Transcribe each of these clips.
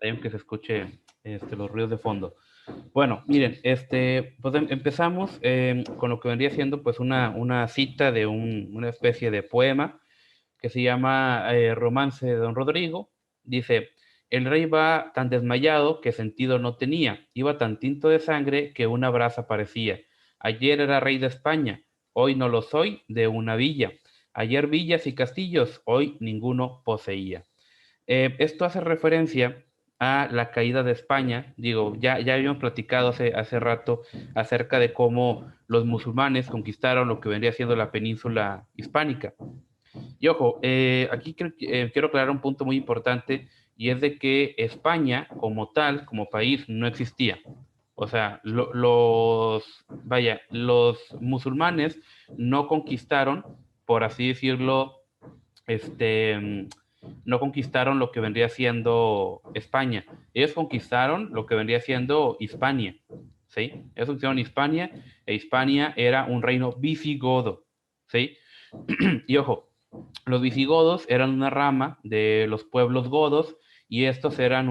aunque se escuche los ruidos de fondo. Bueno, miren, pues empezamos con lo que vendría siendo pues una cita de una especie de poema que se llama Romance de Don Rodrigo. Dice, el rey va tan desmayado que sentido no tenía, iba tan tinto de sangre que una brasa parecía. Ayer era rey de España, hoy no lo soy de una villa. Ayer villas y castillos, hoy ninguno poseía. Esto hace referencia a la caída de España. Digo, ya habíamos platicado hace rato acerca de cómo los musulmanes conquistaron lo que vendría siendo la península hispánica. Y ojo, aquí quiero aclarar un punto muy importante y es de que España como tal, como país, no existía. O sea, los musulmanes no conquistaron, por así decirlo, este, no conquistaron lo que vendría siendo España. Ellos conquistaron lo que vendría siendo Hispania, ¿sí? Ellos conquistaron Hispania, e Hispania era un reino visigodo, ¿sí? Y ojo, los visigodos eran una rama de los pueblos godos y estos eran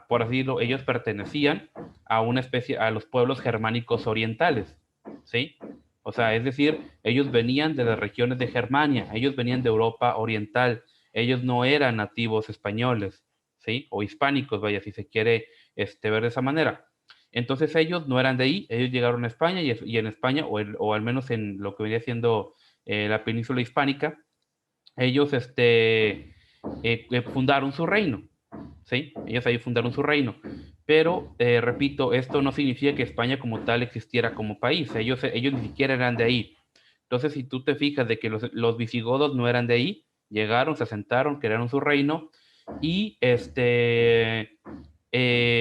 por así decirlo, ellos pertenecían a una especie, a los pueblos germánicos orientales, ¿sí? O sea, es decir, ellos venían de las regiones de Germania, ellos venían de Europa Oriental, ellos no eran nativos españoles, ¿sí? O hispánicos, vaya, si se quiere ver de esa manera. Entonces ellos no eran de ahí, ellos llegaron a España y en España, o al menos en lo que venía siendo la península hispánica, ellos fundaron su reino, ¿sí? Ellos ahí fundaron su reino. Pero, repito, esto no significa que España como tal existiera como país. Ellos ni siquiera eran de ahí. Entonces, si tú te fijas de que los visigodos no eran de ahí, llegaron, se asentaron, crearon su reino y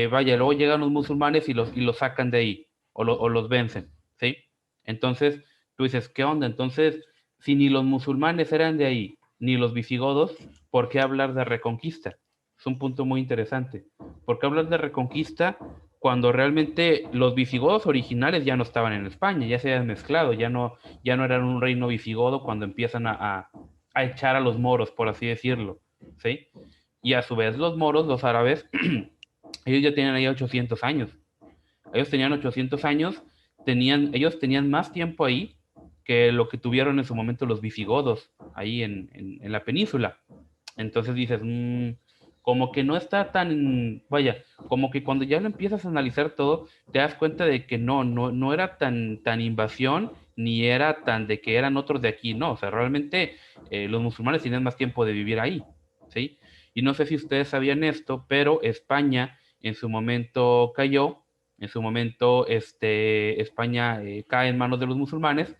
vaya, luego llegan los musulmanes y los sacan de ahí o los vencen, ¿sí? Entonces, tú dices, ¿qué onda? Entonces, si ni los musulmanes eran de ahí, ni los visigodos, ¿por qué hablar de reconquista? Es un punto muy interesante. ¿Por qué hablar de reconquista cuando realmente los visigodos originales ya no estaban en España, ya se habían mezclado, ya no eran un reino visigodo cuando empiezan a echar a los moros, por así decirlo, ¿sí? Y a su vez los moros, los árabes, ellos ya tenían ahí 800 años. Ellos tenían 800 años, ellos tenían más tiempo ahí que lo que tuvieron en su momento los visigodos, ahí en la península. Entonces dices, como que no está tan, vaya, como que cuando ya lo empiezas a analizar todo, te das cuenta de que no era tan invasión, ni era tan de que eran otros de aquí, no, o sea, realmente los musulmanes tenían más tiempo de vivir ahí, ¿sí? Y no sé si ustedes sabían esto, pero España en su momento cayó, en su momento España cae en manos de los musulmanes,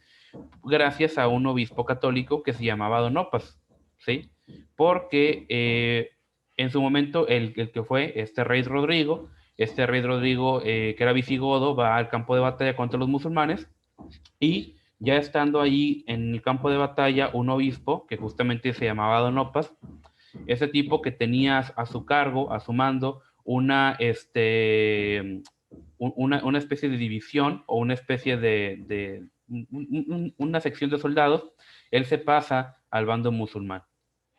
gracias a un obispo católico que se llamaba Don Opas, ¿sí? Porque en su momento el que fue este rey Rodrigo que era visigodo, va al campo de batalla contra los musulmanes y ya estando allí en el campo de batalla un obispo que justamente se llamaba Don Opas, ese tipo que tenía a su cargo, a su mando, una especie de división o una especie una sección de soldados, él se pasa al bando musulmán,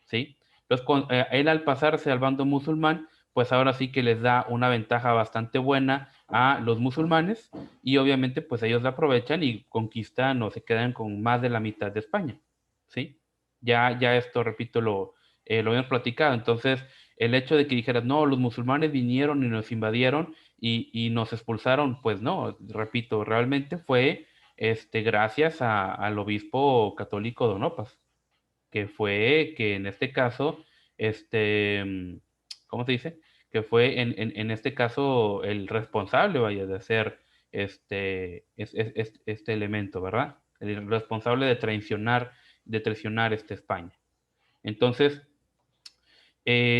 ¿sí? Entonces, él al pasarse al bando musulmán, pues ahora sí que les da una ventaja bastante buena a los musulmanes y obviamente pues ellos la aprovechan y conquistan o se quedan con más de la mitad de España, ¿sí? Ya esto, repito, lo habíamos platicado. Entonces, el hecho de que dijeras, no, los musulmanes vinieron y nos invadieron y nos expulsaron, pues no, repito, realmente fue gracias al obispo católico Don Opas, que fue que en este caso, ¿cómo se dice? Que fue en este caso el responsable, vaya, de hacer este elemento, ¿verdad? El responsable de traicionar España. Entonces,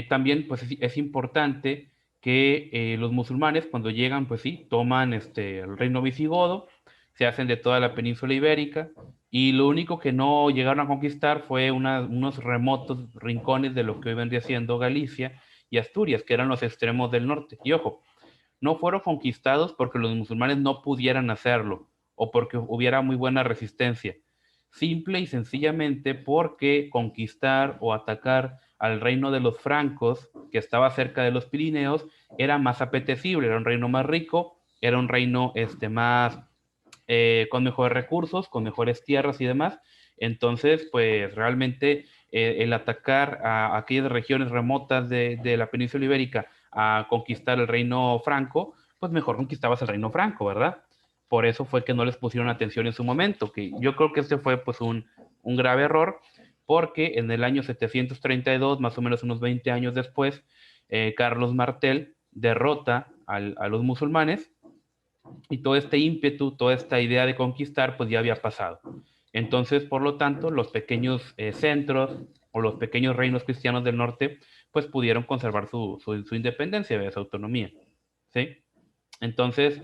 también pues es importante que los musulmanes cuando llegan, pues sí, toman el reino visigodo, se hacen de toda la península ibérica y lo único que no llegaron a conquistar fue unos remotos rincones de lo que hoy vendría siendo Galicia y Asturias, que eran los extremos del norte. Y ojo, no fueron conquistados porque los musulmanes no pudieran hacerlo o porque hubiera muy buena resistencia, simple y sencillamente porque conquistar o atacar al reino de los francos, que estaba cerca de los Pirineos, era más apetecible, era un reino más rico, era un reino más con mejores recursos, con mejores tierras y demás. Entonces, pues realmente el atacar a aquellas regiones remotas de la península ibérica a conquistar el reino franco, pues mejor conquistabas el reino franco, ¿verdad? Por eso fue que no les pusieron atención en su momento, que yo creo que este fue pues un grave error, porque en el año 732, más o menos unos 20 años después, Carlos Martel derrota a los musulmanes y todo este ímpetu, toda esta idea de conquistar, pues ya había pasado. Entonces, por lo tanto, los pequeños centros o los pequeños reinos cristianos del norte, pues pudieron conservar su independencia, su autonomía. ¿Sí? Entonces,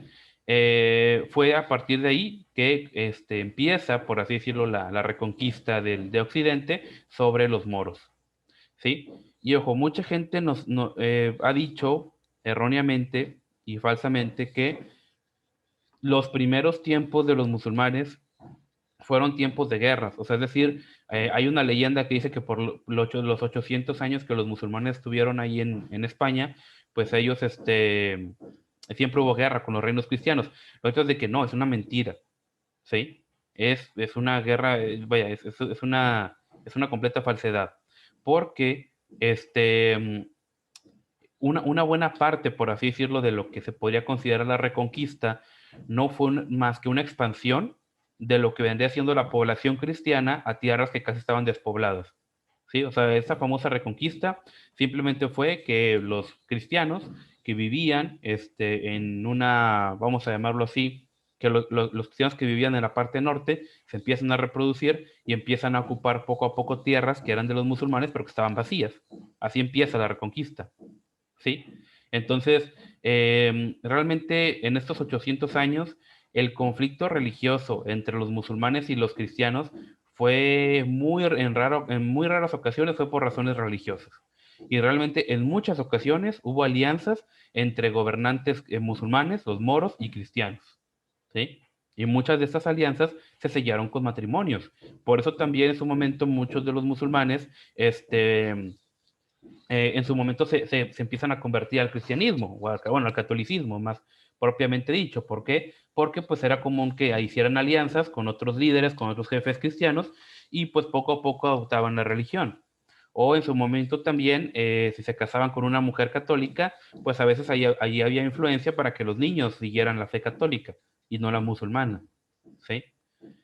fue a partir de ahí que empieza, por así decirlo, la reconquista de Occidente sobre los moros. ¿Sí? Y ojo, mucha gente ha dicho erróneamente y falsamente que los primeros tiempos de los musulmanes fueron tiempos de guerras. O sea, es decir, hay una leyenda que dice que por los 800 años que los musulmanes estuvieron ahí en España, pues ellos, siempre hubo guerra con los reinos cristianos. Lo otro es de que no, es una mentira, ¿sí? Es una guerra, vaya, es una completa falsedad. Porque, una buena parte, por así decirlo, de lo que se podría considerar la reconquista, no fue más que una expansión de lo que vendría siendo la población cristiana a tierras que casi estaban despobladas. ¿Sí? O sea, esta famosa reconquista simplemente fue que los cristianos que vivían en una, vamos a llamarlo así, que los cristianos que vivían en la parte norte se empiezan a reproducir y empiezan a ocupar poco a poco tierras que eran de los musulmanes, pero que estaban vacías. Así empieza la reconquista. ¿Sí? Entonces, realmente en estos 800 años, el conflicto religioso entre los musulmanes y los cristianos fue en muy raras ocasiones fue por razones religiosas. Y realmente en muchas ocasiones hubo alianzas entre gobernantes musulmanes, los moros y cristianos. ¿Sí? Y muchas de estas alianzas se sellaron con matrimonios. Por eso también en su momento muchos de los musulmanes, en su momento se empiezan a convertir al cristianismo, o bueno, al catolicismo más propiamente dicho. ¿Por qué? Porque pues era común que hicieran alianzas con otros líderes, con otros jefes cristianos, y pues poco a poco adoptaban la religión. O en su momento también, si se casaban con una mujer católica, pues a veces ahí había influencia para que los niños siguieran la fe católica y no la musulmana. ¿Sí?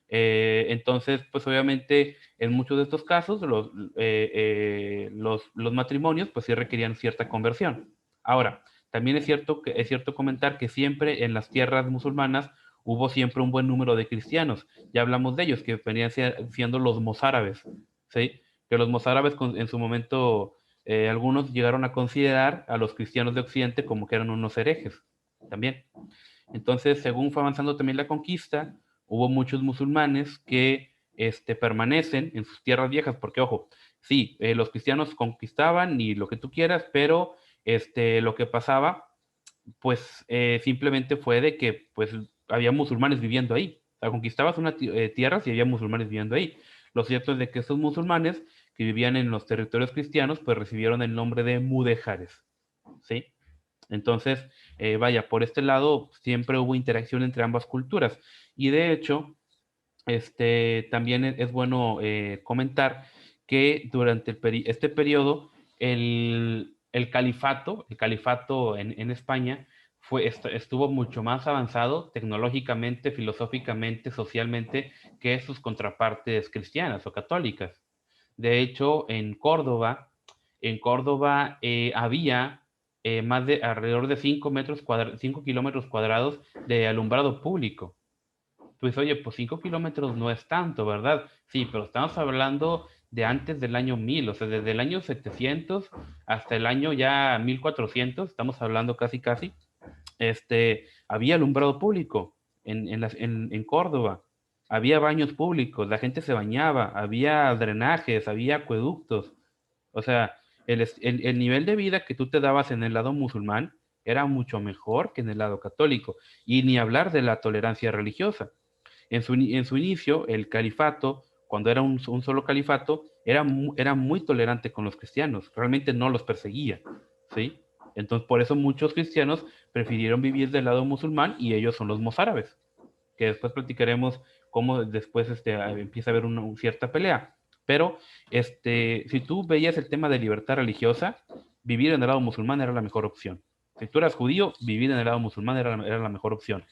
Entonces, pues obviamente en muchos de estos casos los matrimonios pues sí requerían cierta conversión. Ahora, también es cierto comentar que siempre en las tierras musulmanas hubo siempre un buen número de cristianos. Ya hablamos de ellos, que venían siendo los mozárabes, ¿sí? Que los mozárabes en su momento, algunos llegaron a considerar a los cristianos de Occidente como que eran unos herejes, también. Entonces, según fue avanzando también la conquista, hubo muchos musulmanes que permanecen en sus tierras viejas, porque ojo, sí, los cristianos conquistaban y lo que tú quieras, pero lo que pasaba, pues simplemente fue de que pues había musulmanes viviendo ahí. O sea, conquistabas una tierra y había musulmanes viviendo ahí. Lo cierto es de que esos musulmanes que vivían en los territorios cristianos, pues recibieron el nombre de mudejares, ¿sí? Entonces, vaya, por este lado siempre hubo interacción entre ambas culturas. Y de hecho, también es bueno comentar que durante este periodo, el califato en España estuvo mucho más avanzado tecnológicamente, filosóficamente, socialmente, que sus contrapartes cristianas o católicas. De hecho, en Córdoba había más de alrededor de 5 kilómetros cuadrados de alumbrado público. Pues oye, pues 5 kilómetros no es tanto, ¿verdad? Sí, pero estamos hablando de antes del año 1000, o sea, desde el año 700 hasta el año ya 1400, estamos hablando casi casi, había alumbrado público en Córdoba, había baños públicos, la gente se bañaba, había drenajes, había acueductos. O sea, el nivel de vida que tú te dabas en el lado musulmán era mucho mejor que en el lado católico. Y ni hablar de la tolerancia religiosa. En su inicio, el califato cuando era un solo califato, era muy tolerante con los cristianos, realmente no los perseguía, ¿sí? Entonces, por eso muchos cristianos prefirieron vivir del lado musulmán y ellos son los mozárabes, que después platicaremos cómo después empieza a haber una cierta pelea. Pero si tú veías el tema de libertad religiosa, vivir en el lado musulmán era la mejor opción. Si tú eras judío, vivir en el lado musulmán era la mejor opción.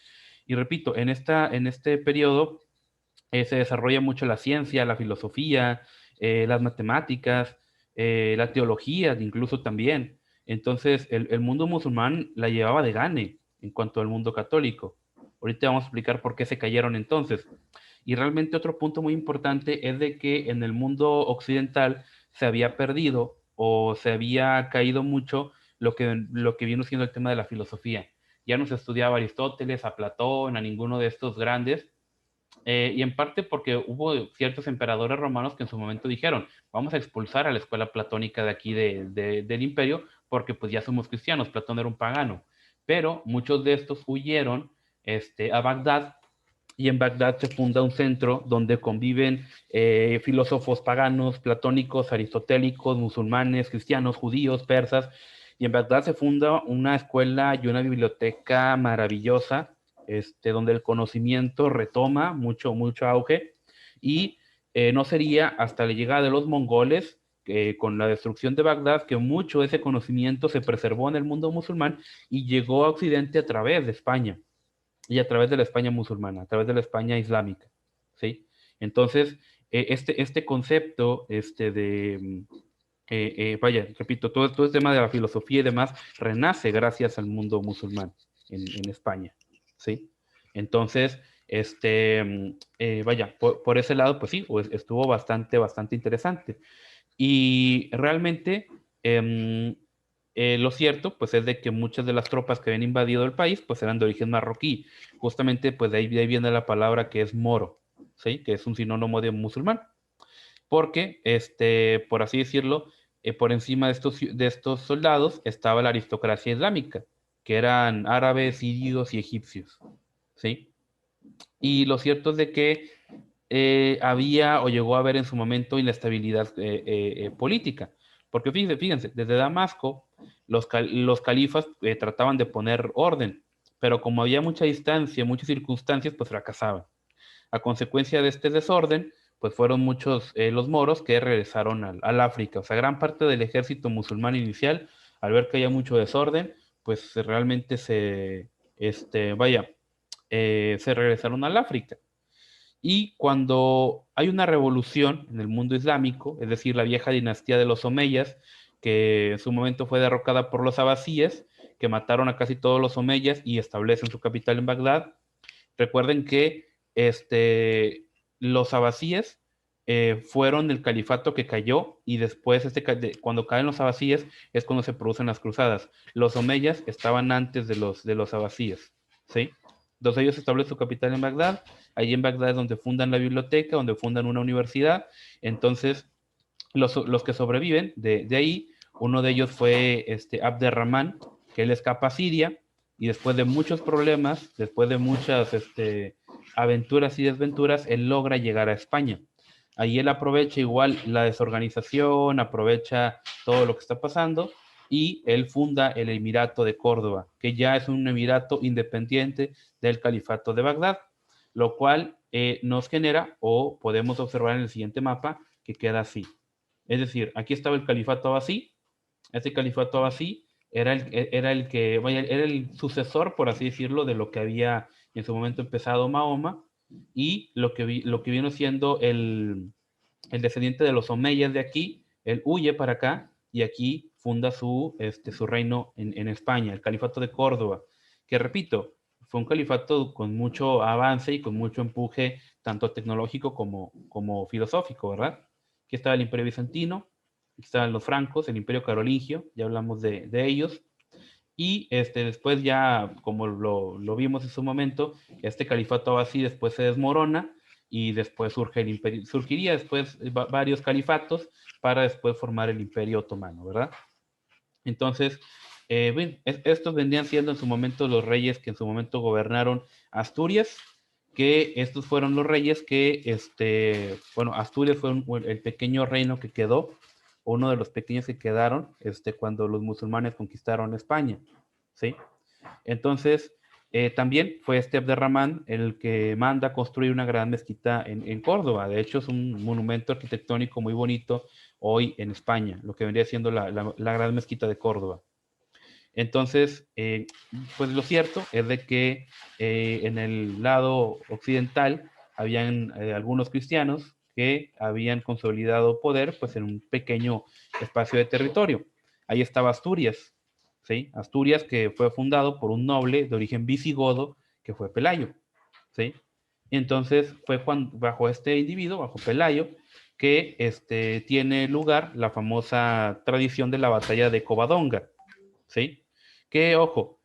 Y repito, en este periodo se desarrolla mucho la ciencia, la filosofía, las matemáticas, la teología, incluso también. Entonces, el mundo musulmán la llevaba de gane en cuanto al mundo católico. Ahorita vamos a explicar por qué se cayeron entonces. Y realmente otro punto muy importante es de que en el mundo occidental se había perdido o se había caído mucho lo que vino siendo el tema de la filosofía. Ya no se estudiaba a Aristóteles, a Platón, a ninguno de estos grandes, y en parte porque hubo ciertos emperadores romanos que en su momento dijeron, vamos a expulsar a la escuela platónica de aquí del imperio, porque pues ya somos cristianos, Platón era un pagano. Pero muchos de estos huyeron a Bagdad, y en Bagdad se funda un centro donde conviven filósofos paganos, platónicos, aristotélicos, musulmanes, cristianos, judíos, persas, y en Bagdad se funda una escuela y una biblioteca maravillosa, donde el conocimiento retoma mucho auge, y no sería hasta la llegada de los mongoles, con la destrucción de Bagdad, que mucho de ese conocimiento se preservó en el mundo musulmán y llegó a Occidente a través de España y a través de la España musulmana, a través de la España islámica, ¿sí? Entonces, este concepto vaya, repito, todo el tema de la filosofía y demás renace gracias al mundo musulmán en España, ¿sí? Entonces, vaya, por ese lado, pues sí, pues estuvo bastante interesante. Y realmente, lo cierto, pues es de que muchas de las tropas que habían invadido el país, pues eran de origen marroquí. Justamente, pues de ahí viene la palabra que es moro, ¿sí? Que es un sinónimo de musulmán. Porque, por así decirlo, por encima de estos soldados estaba la aristocracia islámica, que eran árabes, sirios y egipcios, ¿sí? Y lo cierto es de que había o llegó a haber en su momento inestabilidad política. Porque fíjense, desde Damasco los califas trataban de poner orden, pero como había mucha distancia, muchas circunstancias, pues fracasaban. A consecuencia de este desorden, pues fueron muchos los moros que regresaron al África. O sea, gran parte del ejército musulmán inicial, al ver que había mucho desorden, pues realmente se regresaron al África. Y cuando hay una revolución en el mundo islámico, es decir, la vieja dinastía de los omeyas, que en su momento fue derrocada por los abasíes, que mataron a casi todos los omeyas y establecen su capital en Bagdad. Recuerden que los abasíes fueron el califato que cayó, y después cuando caen los abasíes es cuando se producen las cruzadas. Los omeyas estaban antes de los abasíes, ¿sí? Entonces ellos establecen su capital en Bagdad. Allí en Bagdad es donde fundan la biblioteca, donde fundan una universidad. Entonces, los que sobreviven de ahí, uno de ellos fue Abderramán, que él escapa a Siria, y después de muchos problemas, después de muchas aventuras y desventuras, él logra llegar a España. Ahí él aprovecha igual la desorganización, aprovecha todo lo que está pasando, y él funda el Emirato de Córdoba, que ya es un emirato independiente del Califato de Bagdad, lo cual nos genera, o podemos observar en el siguiente mapa, que queda así. Es decir, aquí estaba el califato abasí. Este califato abasí era el que, vaya, era el sucesor, por así decirlo, de lo que había en su momento empezado Mahoma, y lo que vino siendo el descendiente de los omeyas de aquí. Él huye para acá y aquí funda su reino en España, el califato de Córdoba, que repito, fue un califato con mucho avance y con mucho empuje, tanto tecnológico como filosófico, ¿verdad? Aquí estaba el Imperio Bizantino, aquí estaban los francos, el Imperio Carolingio, ya hablamos de ellos, y después ya, como lo vimos en su momento, este califato abasí después se desmorona, y después surgiría después varios califatos para después formar el Imperio Otomano, ¿verdad? Entonces, bueno, estos vendrían siendo en su momento los reyes que en su momento gobernaron Asturias, que estos fueron los reyes que, bueno, Asturias fue el pequeño reino que quedó, uno de los pequeños que quedaron, cuando los musulmanes conquistaron España, ¿sí? Entonces, también fue Abderramán el que manda construir una gran mezquita en Córdoba. De hecho, es un monumento arquitectónico muy bonito hoy en España, lo que vendría siendo la gran mezquita de Córdoba. Entonces, pues lo cierto es de que en el lado occidental habían algunos cristianos que habían consolidado poder pues en un pequeño espacio de territorio. Ahí estaba Asturias, ¿sí? Asturias que fue fundado por un noble de origen visigodo que fue Pelayo, ¿sí? Entonces fue bajo este individuo, bajo Pelayo, que tiene lugar la famosa tradición de la batalla de Covadonga, ¿sí? Que, ojo,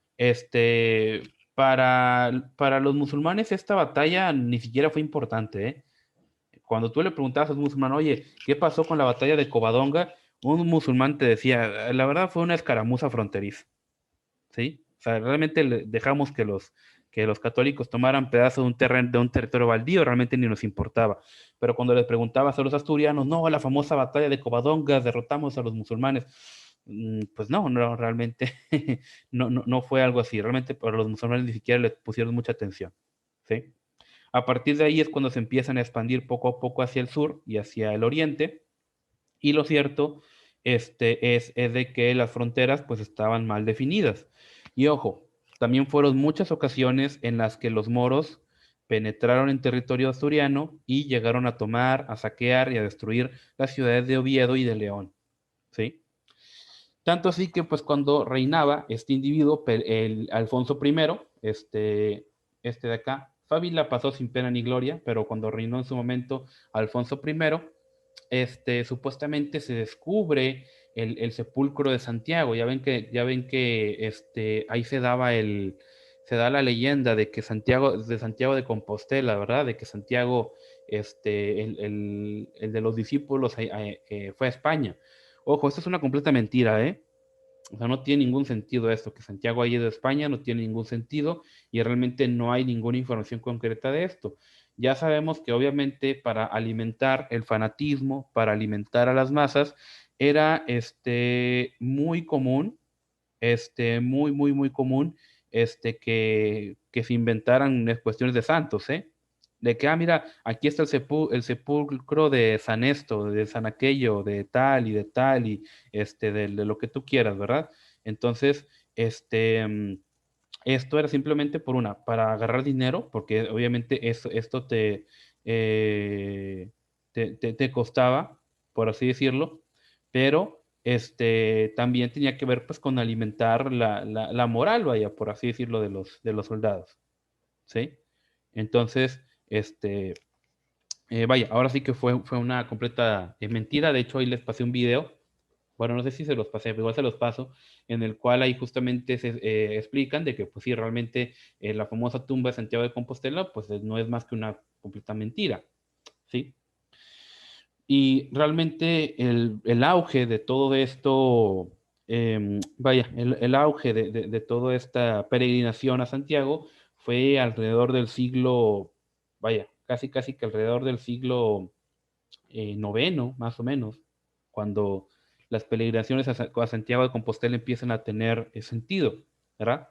para los musulmanes esta batalla ni siquiera fue importante, ¿eh? Cuando tú le preguntabas a un musulmán, oye, ¿qué pasó con la batalla de Covadonga? Un musulmán te decía, la verdad fue una escaramuza fronteriza, ¿sí? O sea, realmente dejamos que los católicos tomaran pedazos de un terreno, de un territorio baldío, realmente ni nos importaba. Pero cuando les preguntabas a los asturianos, no, la famosa batalla de Covadonga, derrotamos a los musulmanes. Pues no, no, realmente no fue algo así. Realmente para los musulmanes ni siquiera le pusieron mucha atención, ¿sí? A partir de ahí es cuando se empiezan a expandir poco a poco hacia el sur y hacia el oriente. Y lo cierto es de que las fronteras pues estaban mal definidas. Y ojo, también fueron muchas ocasiones en las que los moros penetraron en territorio asturiano y llegaron a tomar, a saquear y a destruir las ciudades de Oviedo y de León, ¿sí? Tanto así que pues cuando reinaba este individuo, el Alfonso I, de acá, Fábila pasó sin pena ni gloria, pero cuando reinó en su momento Alfonso I, supuestamente se descubre el sepulcro de Santiago. Ya ven que ahí se da la leyenda de que Santiago de Compostela, ¿verdad? De que Santiago, el de los discípulos, fue a España. Ojo, esto es una completa mentira, ¿eh? O sea, no tiene ningún sentido esto, que Santiago haya ido a España, no tiene ningún sentido y realmente no hay ninguna información concreta de esto. Ya sabemos que obviamente para alimentar el fanatismo, para alimentar a las masas, era muy común, muy común, que se inventaran cuestiones de santos, ¿eh? De que, mira, aquí está el sepulcro de San esto, de San aquello, de tal, y de lo que tú quieras, ¿verdad? Entonces, esto era simplemente para agarrar dinero, porque obviamente esto te costaba, por así decirlo, pero también tenía que ver pues con alimentar la moral, vaya, por así decirlo, de los soldados, ¿sí? Entonces, vaya, ahora sí que fue una completa mentira. De hecho, ahí les pasé un video, bueno, no sé si se los pasé, pero igual se los paso, en el cual ahí justamente se explican de que, pues sí, realmente la famosa tumba de Santiago de Compostela, pues no es más que una completa mentira, ¿sí? Y realmente el auge de todo esto, vaya, el auge de toda esta peregrinación a Santiago fue alrededor del siglo, vaya, casi que alrededor del siglo noveno, más o menos, cuando las peregrinaciones a Santiago de Compostela empiezan a tener sentido, ¿verdad?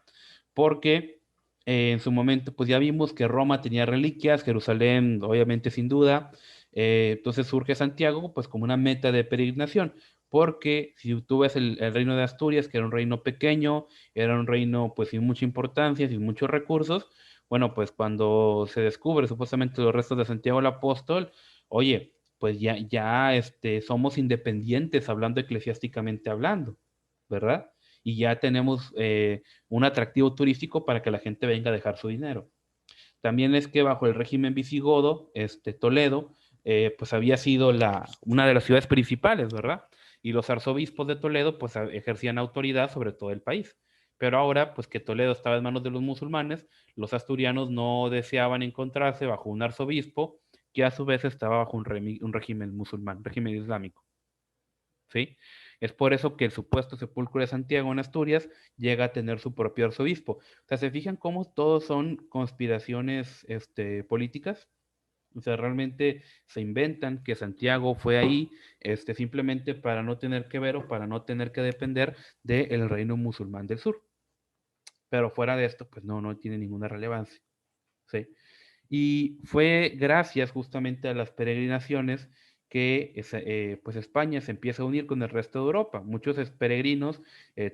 Porque en su momento, pues ya vimos que Roma tenía reliquias, Jerusalén, obviamente, sin duda. Entonces surge Santiago, pues como una meta de peregrinación. Porque si tú ves el reino de Asturias, que era un reino pequeño, era un reino pues sin mucha importancia, sin muchos recursos, bueno, pues cuando se descubre supuestamente los restos de Santiago el Apóstol, oye, pues ya somos independientes hablando eclesiásticamente hablando, ¿verdad? Y ya tenemos un atractivo turístico para que la gente venga a dejar su dinero. También es que bajo el régimen visigodo, Toledo, pues había sido una de las ciudades principales, ¿verdad? Y los arzobispos de Toledo, pues ejercían autoridad sobre todo el país. Pero ahora, pues que Toledo estaba en manos de los musulmanes, los asturianos no deseaban encontrarse bajo un arzobispo que a su vez estaba bajo un régimen musulmán, régimen islámico, ¿sí? Es por eso que el supuesto sepulcro de Santiago en Asturias llega a tener su propio arzobispo. O sea, ¿se fijan cómo todos son conspiraciones políticas? O sea, realmente se inventan que Santiago fue ahí simplemente para no tener que ver o para no tener que depender del reino musulmán del sur. Pero fuera de esto, pues no, no tiene ninguna relevancia. ¿Sí? Y fue gracias justamente a las peregrinaciones que pues España se empieza a unir con el resto de Europa. Muchos peregrinos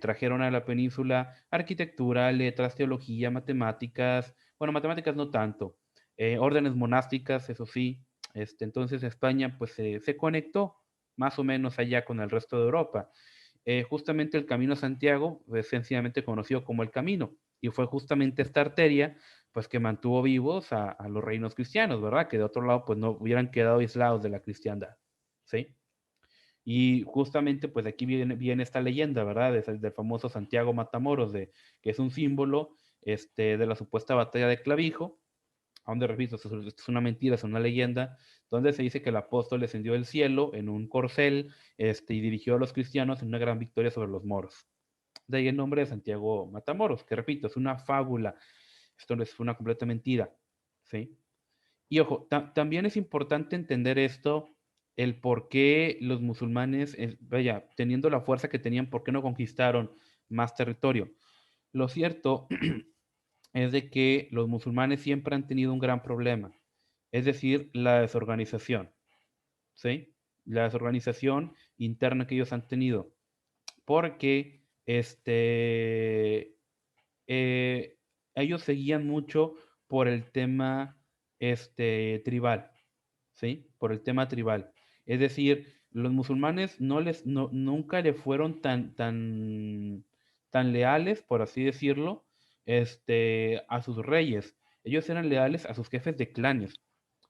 trajeron a la península arquitectura, letras, teología, matemáticas, bueno, matemáticas no tanto, órdenes monásticas, eso sí. Entonces España pues se conectó más o menos allá con el resto de Europa. Justamente el Camino a Santiago es sencillamente conocido como el Camino, y fue justamente esta arteria pues que mantuvo vivos a los reinos cristianos, ¿verdad? Que de otro lado pues no hubieran quedado aislados de la cristiandad, ¿sí? Y justamente pues aquí viene esta leyenda, ¿verdad? Del famoso Santiago Matamoros, que es un símbolo de la supuesta batalla de Clavijo, a donde repito, esto es una mentira, es una leyenda, donde se dice que el apóstol descendió del cielo en un corcel y dirigió a los cristianos en una gran victoria sobre los moros. De ahí el nombre de Santiago Matamoros, que repito, es una fábula, esto no es una completa mentira, ¿sí? Y ojo, también es importante entender esto, el por qué los musulmanes, vaya, teniendo la fuerza que tenían, ¿por qué no conquistaron más territorio? Lo cierto es de que los musulmanes siempre han tenido un gran problema, es decir, la desorganización, ¿sí? La desorganización interna que ellos han tenido, porque eh, ellos seguían mucho por el tema tribal, ¿sí? Por el tema tribal. Es decir, los musulmanes nunca le fueron tan leales, por así decirlo, a sus reyes. Ellos eran leales a sus jefes de clanes.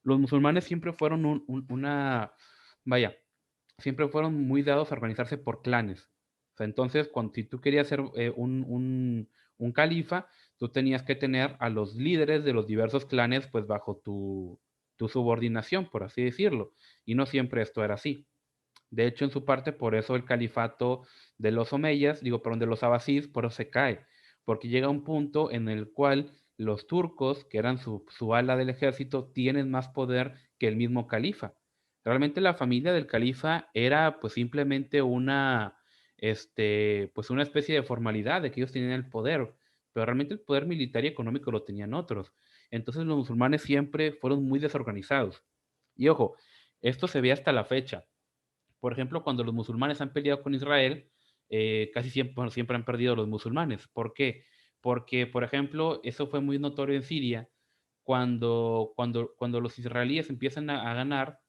Los musulmanes siempre fueron vaya, siempre fueron muy dados a organizarse por clanes. O sea, entonces, si tú querías ser un califa, tú tenías que tener a los líderes de los diversos clanes pues bajo tu subordinación, por así decirlo. Y no siempre esto era así. De hecho, en su parte, por eso el califato de los omeyas, perdón, de los abasíes, por eso se cae, porque llega un punto en el cual los turcos, que eran su ala del ejército, tienen más poder que el mismo califa. Realmente la familia del califa era pues simplemente pues una especie de formalidad de que ellos tenían el poder, pero realmente el poder militar y económico lo tenían otros. Entonces los musulmanes siempre fueron muy desorganizados. Y ojo, esto se ve hasta la fecha. Por ejemplo, cuando los musulmanes han peleado con Israel, casi siempre, bueno, siempre han perdido los musulmanes. ¿Por qué? Porque, por ejemplo, eso fue muy notorio en Siria, cuando los israelíes empiezan a ganar,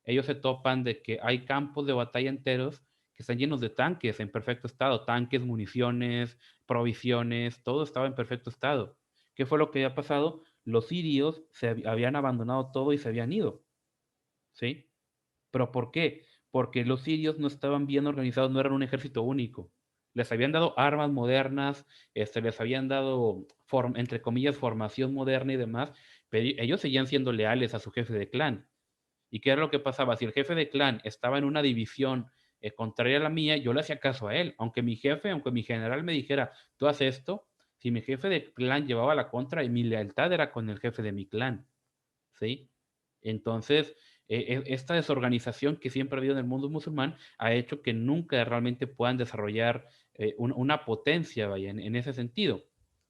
ellos se topan de que hay campos de batalla enteros que están llenos de tanques en perfecto estado, tanques, municiones, provisiones, todo estaba en perfecto estado. ¿Qué fue lo que había pasado? Los sirios habían abandonado todo y se habían ido, ¿sí? ¿Pero por qué? Porque los sirios no estaban bien organizados, no eran un ejército único. Les habían dado armas modernas, les habían dado, entre comillas, formación moderna y demás, pero ellos seguían siendo leales a su jefe de clan. ¿Y qué era lo que pasaba? Si el jefe de clan estaba en una división contraria a la mía, yo le hacía caso a él. Aunque mi general me dijera, tú haces esto, si mi jefe de clan llevaba la contra, y mi lealtad era con el jefe de mi clan. ¿Sí? Entonces, esta desorganización que siempre ha habido en el mundo musulmán ha hecho que nunca realmente puedan desarrollar una potencia, vaya, en ese sentido.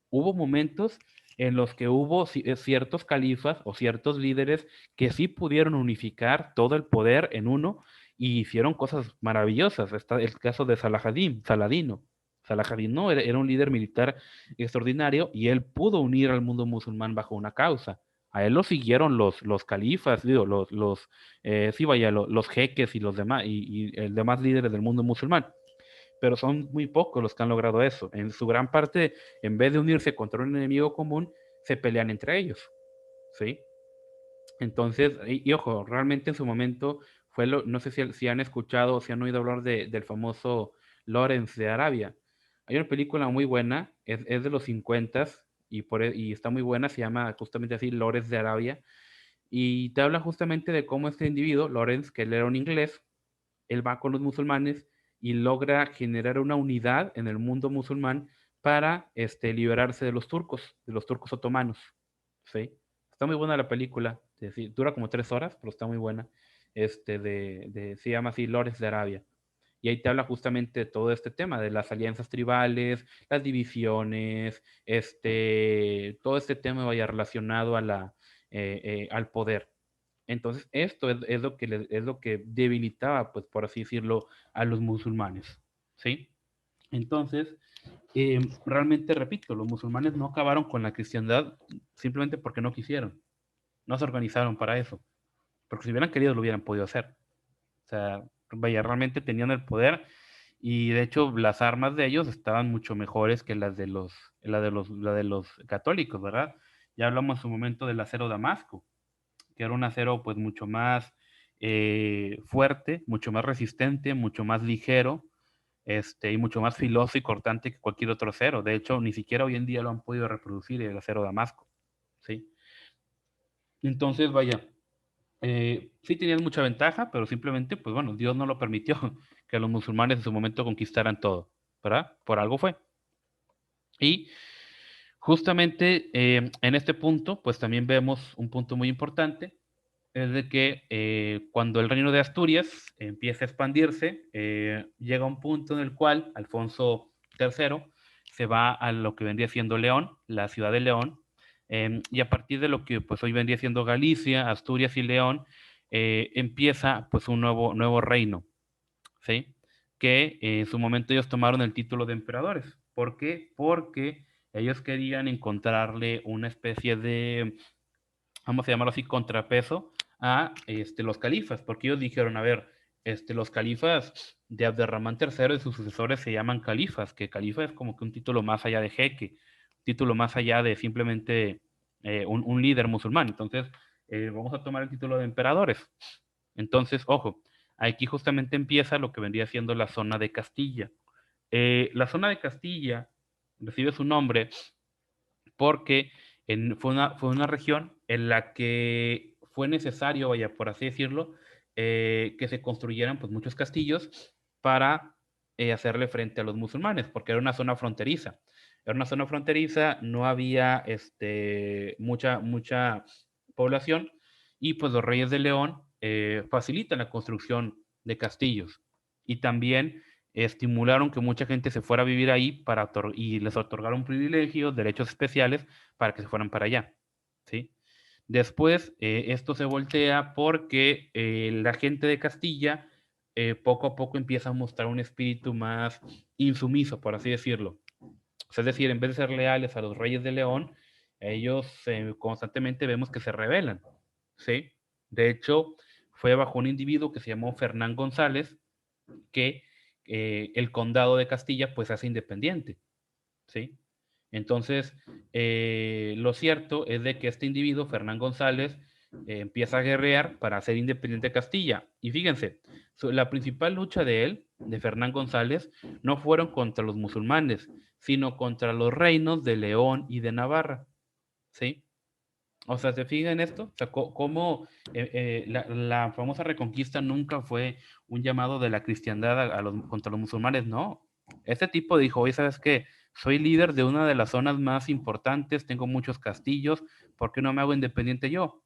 Hubo momentos en los que hubo ciertos califas o ciertos líderes que sí pudieron unificar todo el poder en uno y hicieron cosas maravillosas. Está el caso de Saladino. Saladino no, era un líder militar extraordinario y él pudo unir al mundo musulmán bajo una causa. A él lo siguieron los califas, digo, sí, vaya, los jeques y los demás, y el demás líderes del mundo musulmán. Pero son muy pocos los que han logrado eso. En su gran parte, en vez de unirse contra un enemigo común, se pelean entre ellos, ¿sí? Entonces, y ojo, realmente en su momento no sé si han escuchado o si han oído hablar del famoso Lawrence de Arabia. Hay una película muy buena, es de los 50 y está muy buena, se llama justamente así, Lawrence de Arabia, y te habla justamente de cómo este individuo, Lawrence, que él era un inglés, él va con los musulmanes y logra generar una unidad en el mundo musulmán para liberarse de los turcos otomanos. ¿Sí? Está muy buena la película, dura como 3 horas, pero está muy buena. Se llama así Lores de Arabia. Y ahí te habla justamente de todo este tema, de las alianzas tribales, las divisiones, todo este tema vaya relacionado al poder. Entonces, esto es lo que debilitaba, pues, por así decirlo, a los musulmanes, ¿sí? Entonces, realmente, repito, los musulmanes no acabaron con la cristiandad simplemente porque no quisieron, no se organizaron para eso, porque si hubieran querido lo hubieran podido hacer. O sea, vaya, realmente tenían el poder y de hecho las armas de ellos estaban mucho mejores que la de los católicos, ¿verdad? Ya hablamos en su momento del acero Damasco, que era un acero pues mucho más fuerte, mucho más resistente, mucho más ligero, y mucho más filoso y cortante que cualquier otro acero. De hecho, ni siquiera hoy en día lo han podido reproducir el acero Damasco, ¿sí? Entonces, vaya, sí tenían mucha ventaja, pero simplemente, pues bueno, Dios no lo permitió que los musulmanes en su momento conquistaran todo, ¿verdad? Por algo fue. Y justamente en este punto, pues también vemos un punto muy importante, es de que cuando el reino de Asturias empieza a expandirse, llega un punto en el cual Alfonso III se va a lo que vendría siendo León, la ciudad de León, y a partir de lo que pues hoy vendría siendo Galicia, Asturias y León, empieza pues un nuevo reino, ¿sí? Que en su momento ellos tomaron el título de emperadores. ¿Por qué? Porque ellos querían encontrarle una especie de, vamos a llamarlo así, contrapeso a los califas, porque ellos dijeron, a ver, los califas de Abderramán III y sus sucesores se llaman califas, que califa es como que un título más allá de jeque, un título más allá de simplemente un líder musulmán. Entonces, vamos a tomar el título de emperadores. Entonces, ojo, aquí justamente empieza lo que vendría siendo la zona de Castilla. La zona de Castilla recibe su nombre porque fue una región en la que fue necesario, vaya, por así decirlo, que se construyeran pues, muchos castillos para hacerle frente a los musulmanes, porque era una zona fronteriza. Era una zona fronteriza, no había mucha población y pues los reyes de León facilitan la construcción de castillos y también estimularon que mucha gente se fuera a vivir ahí y les otorgaron privilegios, derechos especiales para que se fueran para allá, ¿sí? Después, esto se voltea porque la gente de Castilla poco a poco empieza a mostrar un espíritu más insumiso, por así decirlo. O sea, es decir, en vez de ser leales a los reyes de León, ellos constantemente vemos que se rebelan, ¿sí? De hecho, fue bajo un individuo que se llamó Fernán González que el condado de Castilla pues hace independiente, ¿sí? Entonces, lo cierto es de que este individuo, Fernán González, empieza a guerrear para hacer independiente Castilla. Y fíjense, la principal lucha de él, de Fernán González, no fueron contra los musulmanes, sino contra los reinos de León y de Navarra, ¿sí? O sea, ¿se fijan en esto? O sea, cómo la famosa reconquista nunca fue un llamado de la cristiandad contra los musulmanes, no. Este tipo dijo, oye, ¿sabes qué? Soy líder de una de las zonas más importantes, tengo muchos castillos, ¿por qué no me hago independiente yo?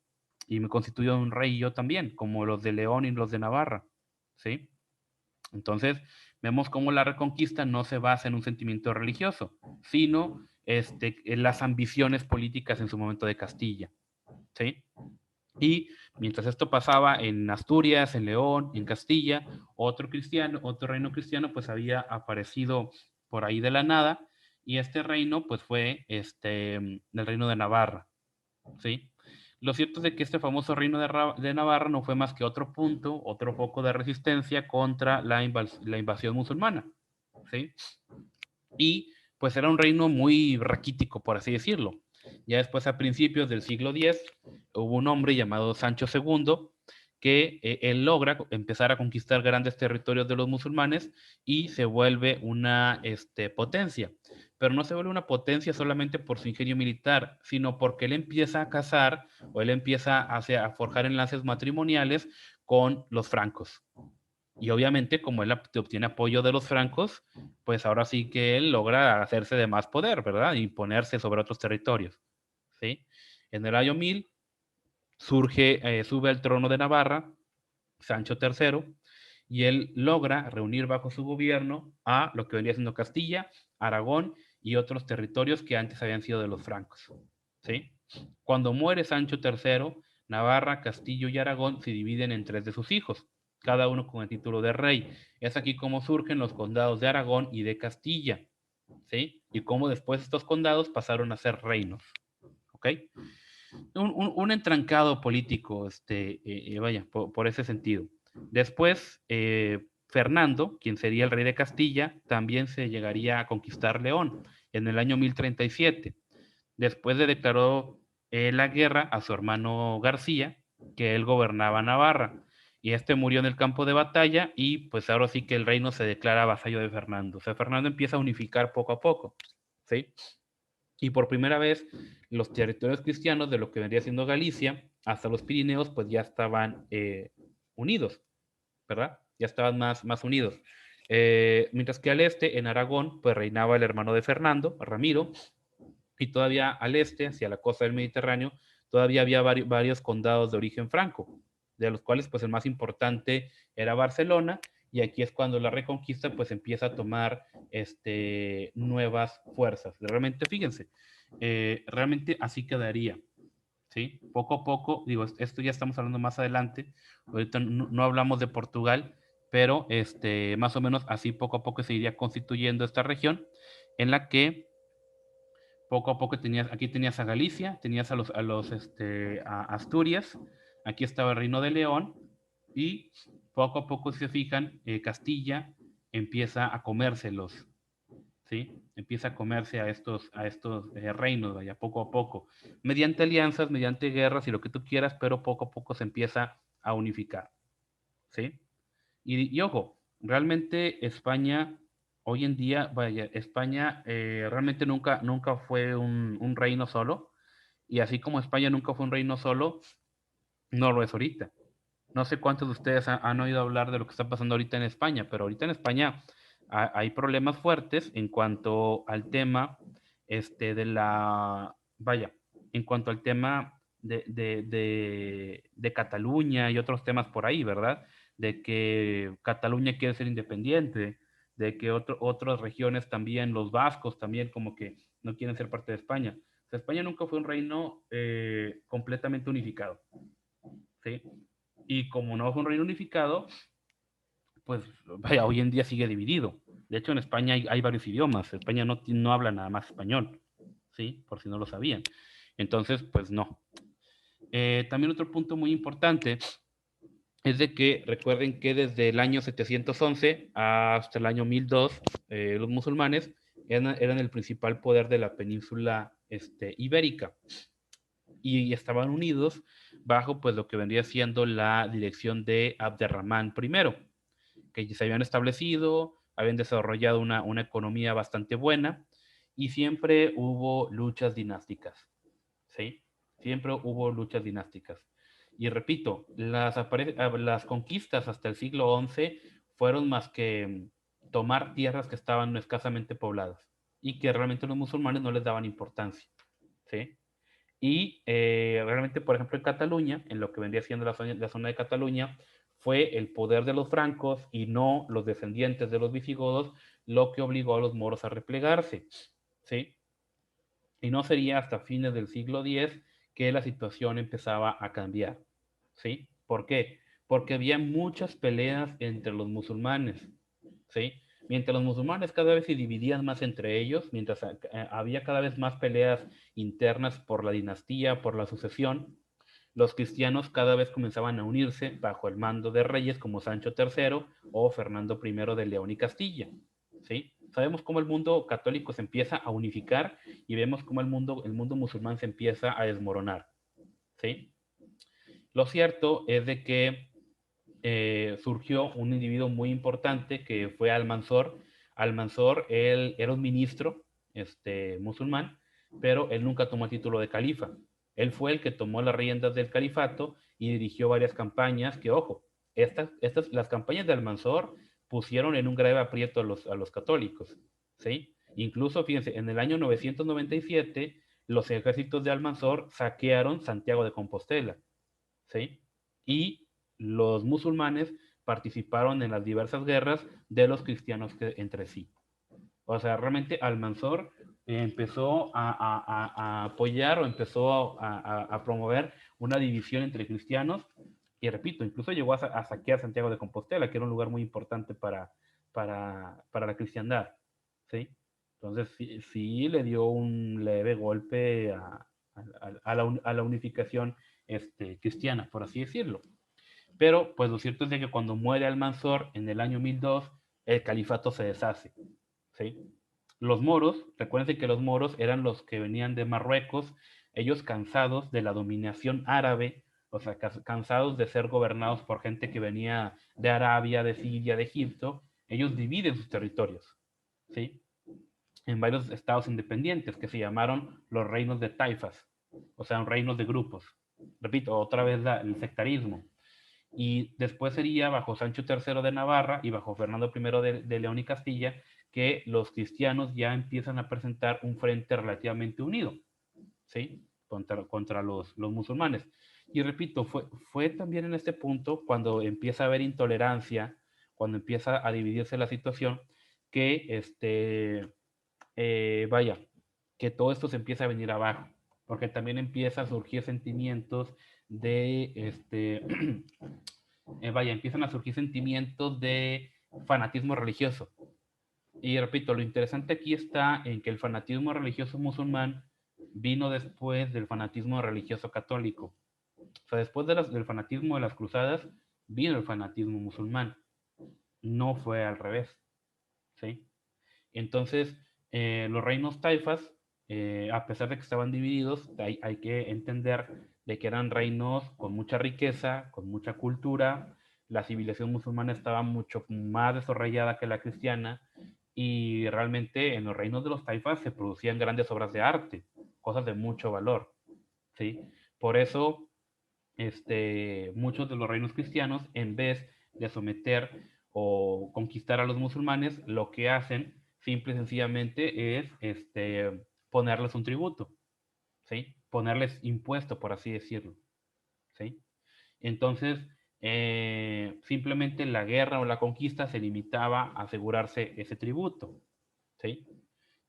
Y me constituyo un rey yo también, como los de León y los de Navarra, ¿sí? Entonces, vemos cómo la reconquista no se basa en un sentimiento religioso, sino en las ambiciones políticas en su momento de Castilla. ¿Sí? Y mientras esto pasaba en Asturias, en León, en Castilla, otro reino cristiano, pues había aparecido por ahí de la nada, y este reino, pues fue el reino de Navarra, ¿sí? Lo cierto es de que este famoso reino de Navarra no fue más que otro punto, otro foco de resistencia contra la invasión musulmana, ¿sí? Y pues era un reino muy raquítico, por así decirlo. Ya después, a principios del siglo X, hubo un hombre llamado Sancho II que él logra empezar a conquistar grandes territorios de los musulmanes y se vuelve una potencia. Pero no se vuelve una potencia solamente por su ingenio militar, sino porque él empieza a casar o él empieza a forjar enlaces matrimoniales con los francos. Y obviamente, como él obtiene apoyo de los francos, pues ahora sí que él logra hacerse de más poder, ¿verdad? Imponerse sobre otros territorios, ¿sí? En el año 1000 sube al trono de Navarra Sancho III, y él logra reunir bajo su gobierno a lo que vendría siendo Castilla, Aragón y otros territorios que antes habían sido de los francos, ¿sí? Cuando muere Sancho III, Navarra, Castillo y Aragón se dividen en tres de sus hijos, cada uno con el título de rey. Es aquí como surgen los condados de Aragón y de Castilla, ¿sí? Y cómo después estos condados pasaron a ser reinos, ¿ok? Un entrancado político, vaya, por ese sentido. Después, Fernando, quien sería el rey de Castilla, también se llegaría a conquistar León en el año 1037. Después le declaró la guerra a su hermano García, que él gobernaba Navarra. Y este murió en el campo de batalla y pues ahora sí que el reino se declara vasallo de Fernando. O sea, Fernando empieza a unificar poco a poco, ¿sí? Y por primera vez los territorios cristianos de lo que vendría siendo Galicia hasta los Pirineos pues ya estaban unidos, ¿verdad? Ya estaban más unidos. Mientras que al este, en Aragón, pues reinaba el hermano de Fernando, Ramiro, y todavía al este, hacia la costa del Mediterráneo, todavía había varios condados de origen franco, de los cuales pues el más importante era Barcelona, y aquí es cuando la reconquista pues empieza a tomar nuevas fuerzas. Realmente, fíjense, realmente así quedaría, ¿sí? Poco a poco, digo, esto ya estamos hablando más adelante, ahorita no hablamos de Portugal, pero más o menos así poco a poco se iría constituyendo esta región en la que poco a poco aquí tenías a Galicia, tenías a Asturias, aquí estaba el Reino de León, y poco a poco, si se fijan, Castilla empieza a comérselos, ¿sí? Empieza a comerse a estos reinos, vaya, poco a poco, mediante alianzas, mediante guerras y lo que tú quieras, pero poco a poco se empieza a unificar, ¿sí? Y ojo, realmente España, hoy en día, vaya, España realmente nunca fue un reino solo, y así como España nunca fue un reino solo, no lo es ahorita. No sé cuántos de ustedes han oído hablar de lo que está pasando ahorita en España, pero ahorita en España hay problemas fuertes en cuanto al tema vaya, en cuanto al tema de Cataluña y otros temas por ahí, ¿verdad? De que Cataluña quiere ser independiente, de que otras regiones también, los vascos también como que no quieren ser parte de España. O sea, España nunca fue un reino completamente unificado, ¿sí? Y como no fue un reino unificado, pues vaya, hoy en día sigue dividido. De hecho, en España hay varios idiomas. España no habla nada más español, ¿sí? Por si no lo sabían. Entonces, pues no. También otro punto muy importante es de que recuerden que desde el año 711 hasta el año 1002, los musulmanes eran el principal poder de la península ibérica y estaban unidos bajo pues lo que vendría siendo la dirección de Abderramán I, que se habían establecido, habían desarrollado una economía bastante buena y siempre hubo luchas dinásticas, ¿sí? Siempre hubo luchas dinásticas. Y repito, las conquistas hasta el siglo XI fueron más que tomar tierras que estaban escasamente pobladas y que realmente los musulmanes no les daban importancia, ¿sí? Y realmente, por ejemplo, en Cataluña, en lo que vendría siendo la zona de Cataluña, fue el poder de los francos y no los descendientes de los visigodos lo que obligó a los moros a replegarse, ¿sí? Y no sería hasta fines del siglo X que la situación empezaba a cambiar, ¿sí? ¿Por qué? Porque había muchas peleas entre los musulmanes, ¿sí? Mientras los musulmanes cada vez se dividían más entre ellos, mientras había cada vez más peleas internas por la dinastía, por la sucesión, los cristianos cada vez comenzaban a unirse bajo el mando de reyes como Sancho III o Fernando I de León y Castilla, ¿sí? Sabemos cómo el mundo católico se empieza a unificar y vemos cómo el mundo musulmán se empieza a desmoronar, ¿sí? Lo cierto es de que surgió un individuo muy importante que fue Almanzor. Almanzor, él era un ministro musulmán, pero él nunca tomó el título de califa. Él fue el que tomó las riendas del califato y dirigió varias campañas que, ojo, las campañas de Almanzor pusieron en un grave aprieto a los católicos, ¿sí? Incluso, fíjense, en el año 997, los ejércitos de Almanzor saquearon Santiago de Compostela, ¿sí? Y los musulmanes participaron en las diversas guerras de los cristianos entre sí. O sea, realmente Almanzor empezó a apoyar o empezó a promover una división entre cristianos y repito, incluso llegó a saquear Santiago de Compostela, que era un lugar muy importante para la cristiandad. ¿Sí? Entonces sí, sí, le dio un leve golpe a la unificación cristiana, por así decirlo. Pero pues lo cierto es de que cuando muere Almanzor en el año 1002, el califato se deshace. ¿Sí? Los moros, recuerden que los moros eran los que venían de Marruecos, ellos cansados de la dominación árabe, o sea, cansados de ser gobernados por gente que venía de Arabia, de Siria, de Egipto, ellos dividen sus territorios, ¿sí? En varios estados independientes que se llamaron los reinos de taifas, o sea, reinos de grupos. Repito, otra vez el sectarismo. Y después sería bajo Sancho III de Navarra y bajo Fernando I de León y Castilla que los cristianos ya empiezan a presentar un frente relativamente unido, ¿sí? Contra los musulmanes. Y repito, fue también en este punto cuando empieza a haber intolerancia, cuando empieza a dividirse la situación, que vaya, que todo esto se empieza a venir abajo, porque también empieza a surgir sentimientos de, vaya, empiezan a surgir sentimientos de fanatismo religioso. Y repito, lo interesante aquí está en que el fanatismo religioso musulmán vino después del fanatismo religioso católico. O sea, después del fanatismo de las cruzadas, vino el fanatismo musulmán. No fue al revés. ¿Sí? Entonces, los reinos taifas, a pesar de que estaban divididos, hay que entender de que eran reinos con mucha riqueza, con mucha cultura. La civilización musulmana estaba mucho más desarrollada que la cristiana y realmente en los reinos de los taifas se producían grandes obras de arte, cosas de mucho valor. ¿Sí? Por eso, muchos de los reinos cristianos, en vez de someter o conquistar a los musulmanes, lo que hacen simple y sencillamente es ponerles un tributo, ¿sí? Ponerles impuesto, por así decirlo, ¿sí? Entonces, simplemente la guerra o la conquista se limitaba a asegurarse ese tributo, ¿sí?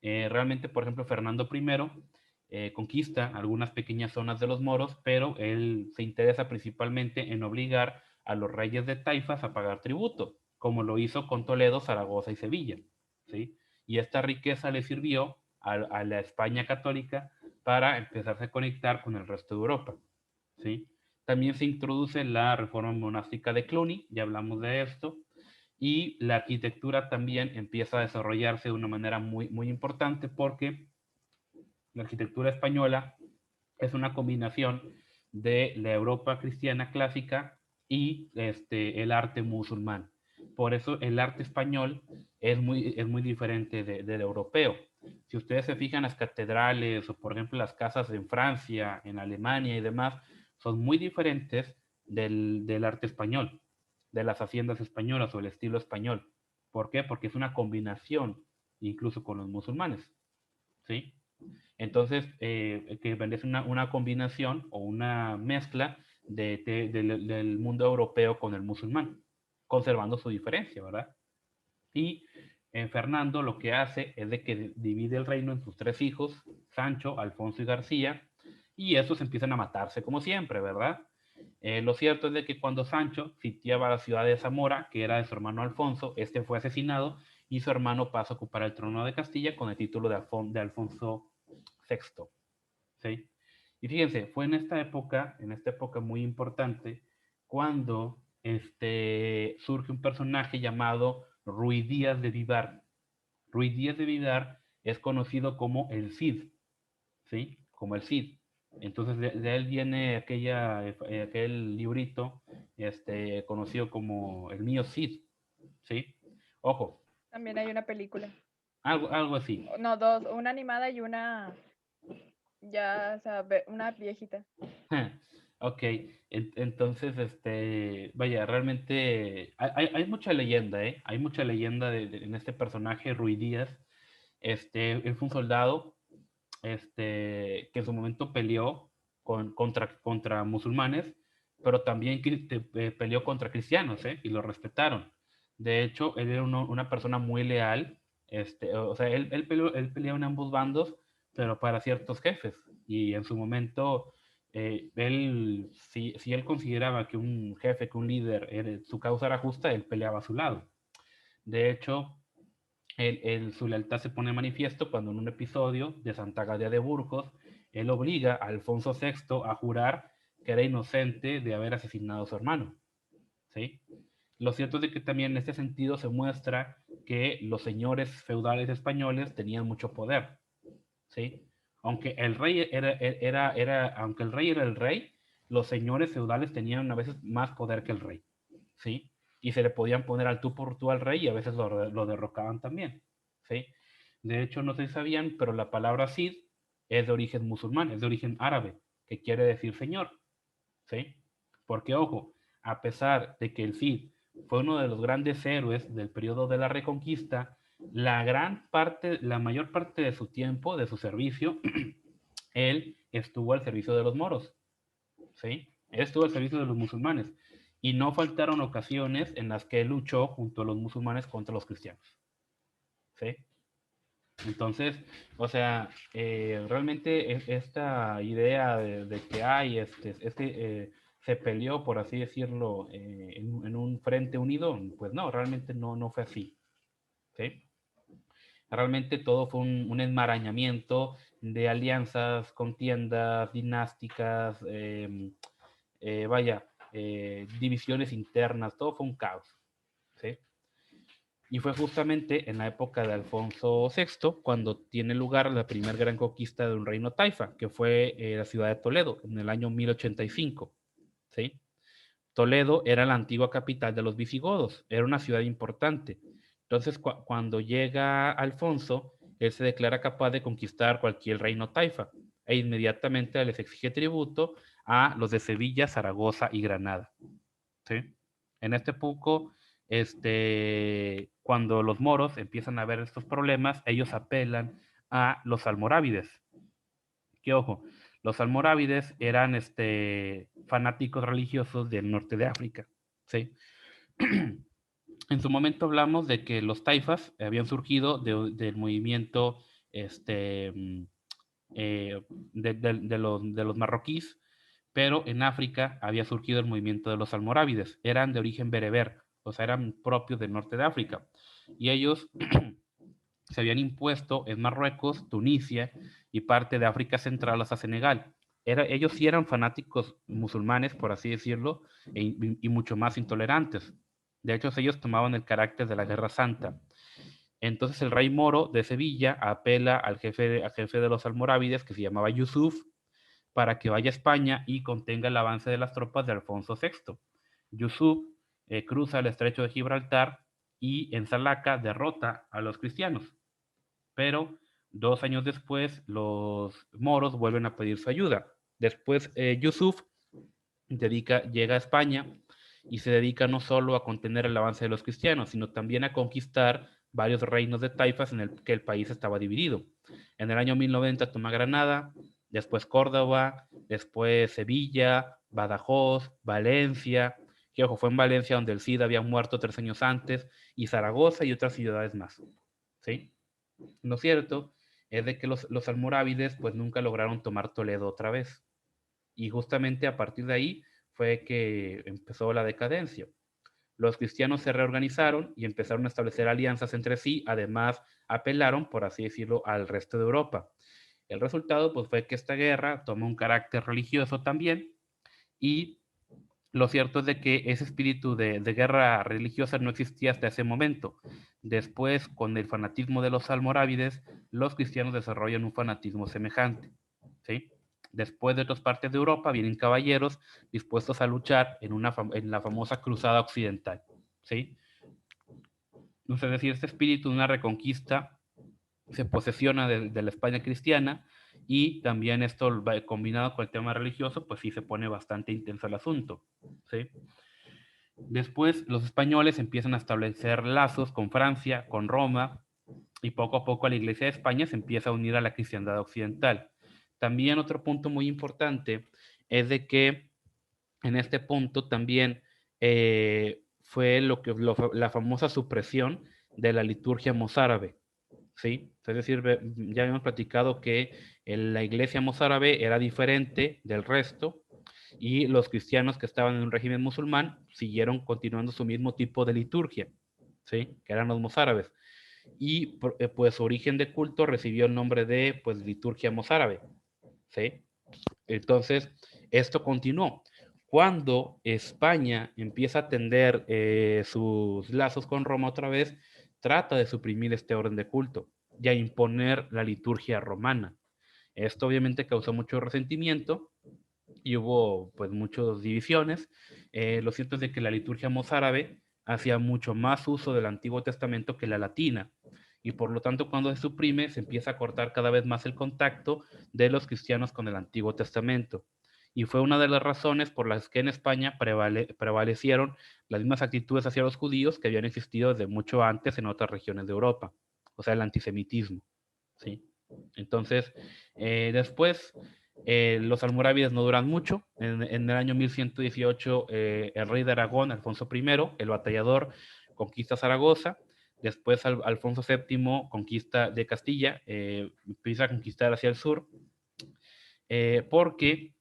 Realmente, por ejemplo, Fernando I conquista algunas pequeñas zonas de los moros, pero él se interesa principalmente en obligar a los reyes de taifas a pagar tributo, como lo hizo con Toledo, Zaragoza y Sevilla. ¿Sí? Y esta riqueza le sirvió a la España católica para empezarse a conectar con el resto de Europa. ¿Sí? También se introduce la reforma monástica de Cluny, ya hablamos de esto, y la arquitectura también empieza a desarrollarse de una manera muy, muy importante porque la arquitectura española es una combinación de la Europa cristiana clásica y el arte musulmán. Por eso el arte español es muy diferente del europeo. Si ustedes se fijan, las catedrales o por ejemplo las casas en Francia, en Alemania y demás, son muy diferentes del arte español, de las haciendas españolas o el estilo español. ¿Por qué? Porque es una combinación incluso con los musulmanes. ¿Sí? Entonces, que es una combinación o una mezcla del mundo europeo con el musulmán, conservando su diferencia, ¿verdad? Y Fernando lo que hace es de que divide el reino en sus tres hijos, Sancho, Alfonso y García, y estos empiezan a matarse como siempre, ¿verdad? Lo cierto es de que cuando Sancho sitiaba la ciudad de Zamora, que era de su hermano Alfonso, este fue asesinado y su hermano pasa a ocupar el trono de Castilla con el título de Alfonso sexto. ¿Sí? Y fíjense, fue en esta época muy importante, cuando surge un personaje llamado Ruy Díaz de Vivar. Ruy Díaz de Vivar es conocido como el Cid, ¿sí? Como el Cid. Entonces de él viene aquel librito conocido como El mío Cid, ¿sí? Ojo, También hay una película. algo así. No, dos, una animada y una ya, o sea, una viejita. Ok, entonces, vaya, realmente hay mucha leyenda, ¿eh? Hay mucha leyenda en este personaje, Ruy Díaz. Él fue un soldado, que en su momento peleó contra musulmanes, pero también peleó contra cristianos, ¿eh? Y lo respetaron. De hecho, él era una persona muy leal, o sea, él peleó en ambos bandos, pero para ciertos jefes. Y en su momento, si él consideraba que un jefe, que un líder, su causa era justa, él peleaba a su lado. De hecho, su lealtad se pone en manifiesto cuando en un episodio de Santa Gadea de Burgos, él obliga a Alfonso VI a jurar que era inocente de haber asesinado a su hermano. ¿Sí? Lo cierto es de que también en este sentido se muestra que los señores feudales españoles tenían mucho poder. ¿Sí? Aunque el rey aunque el rey era el rey, los señores feudales tenían a veces más poder que el rey. ¿Sí? Y se le podían poner al tú por tú al rey y a veces lo derrocaban también. ¿Sí? De hecho, no sé si sabían, pero la palabra Cid es de origen musulmán, es de origen árabe, que quiere decir señor. ¿Sí? Porque, ojo, a pesar de que el Cid fue uno de los grandes héroes del periodo de la Reconquista, la mayor parte de su tiempo, de su servicio, él estuvo al servicio de los moros. ¿Sí? Él estuvo al servicio de los musulmanes. Y no faltaron ocasiones en las que él luchó junto a los musulmanes contra los cristianos. ¿Sí? Entonces, o sea, realmente esta idea de que hay, se peleó, por así decirlo, en un frente unido, pues no, realmente no fue así. ¿Sí? Realmente todo fue un enmarañamiento de alianzas, contiendas, dinásticas, vaya, divisiones internas, todo fue un caos. ¿Sí? Y fue justamente en la época de Alfonso VI cuando tiene lugar la primera gran conquista de un reino taifa, que fue la ciudad de Toledo, en el año 1085. ¿Sí? Toledo era la antigua capital de los visigodos, era una ciudad importante. Entonces, cuando llega Alfonso, él se declara capaz de conquistar cualquier reino taifa e inmediatamente les exige tributo a los de Sevilla, Zaragoza y Granada. ¿Sí? En este punto, cuando los moros empiezan a ver estos problemas, ellos apelan a los almorávides. Que ojo, los almorávides eran fanáticos religiosos del norte de África. ¿Sí? En su momento hablamos de que los taifas habían surgido del movimiento este, de los marroquíes, pero en África había surgido el movimiento de los almorávides. Eran de origen bereber, o sea, eran propios del norte de África. Y ellos se habían impuesto en Marruecos, Tunisia y parte de África Central hasta Senegal. Ellos sí eran fanáticos musulmanes, por así decirlo, y mucho más intolerantes. De hecho, ellos tomaban el carácter de la Guerra Santa. Entonces el rey moro de Sevilla apela al jefe de los almorávides, que se llamaba Yusuf, para que vaya a España y contenga el avance de las tropas de Alfonso VI. Yusuf cruza el estrecho de Gibraltar y en Salaca derrota a los cristianos. Pero 2 años después los moros vuelven a pedir su ayuda. Después Yusuf llega a España y se dedica no solo a contener el avance de los cristianos, sino también a conquistar varios reinos de taifas en el que el país estaba dividido. En el año 1090 toma Granada, después Córdoba, después Sevilla, Badajoz, Valencia, que ojo, fue en Valencia donde el Cid había muerto 3 años antes, y Zaragoza y otras ciudades más. ¿Sí? Lo cierto es de que los almorávides pues nunca lograron tomar Toledo otra vez. Y justamente a partir de ahí fue que empezó la decadencia. Los cristianos se reorganizaron y empezaron a establecer alianzas entre sí, además apelaron, por así decirlo, al resto de Europa. El resultado pues, fue que esta guerra tomó un carácter religioso también y lo cierto es de que ese espíritu de guerra religiosa no existía hasta ese momento. Después, con el fanatismo de los almorávides, los cristianos desarrollan un fanatismo semejante. ¿Sí? Después de otras partes de Europa vienen caballeros dispuestos a luchar en la famosa Cruzada Occidental. ¿Sí? Es decir, este espíritu de una reconquista se posesiona de la España cristiana y también esto combinado con el tema religioso, pues sí se pone bastante intenso el asunto, ¿sí? Después los españoles empiezan a establecer lazos con Francia, con Roma, y poco a poco la Iglesia de España se empieza a unir a la cristiandad occidental. También otro punto muy importante es de que en este punto también fue la famosa supresión de la liturgia mozárabe, ¿sí? Es decir, ya habíamos platicado que la iglesia mozárabe era diferente del resto y los cristianos que estaban en un régimen musulmán siguieron continuando su mismo tipo de liturgia, ¿sí? Que eran los mozárabes. Y pues su origen de culto recibió el nombre de pues liturgia mozárabe, ¿sí? Entonces, esto continuó. Cuando España empieza a tender sus lazos con Roma otra vez, trata de suprimir este orden de culto y a imponer la liturgia romana. Esto obviamente causó mucho resentimiento y hubo pues muchas divisiones. Lo cierto es de que la liturgia mozárabe hacía mucho más uso del Antiguo Testamento que la latina y por lo tanto cuando se suprime se empieza a cortar cada vez más el contacto de los cristianos con el Antiguo Testamento. Y fue una de las razones por las que en España prevalecieron las mismas actitudes hacia los judíos que habían existido desde mucho antes en otras regiones de Europa, o sea, el antisemitismo, ¿sí? Entonces, después, los almorávides no duran mucho. En el año 1118, el rey de Aragón, Alfonso I, el batallador, conquista Zaragoza. Después, Alfonso VII conquista de Castilla, empieza a conquistar hacia el sur, porque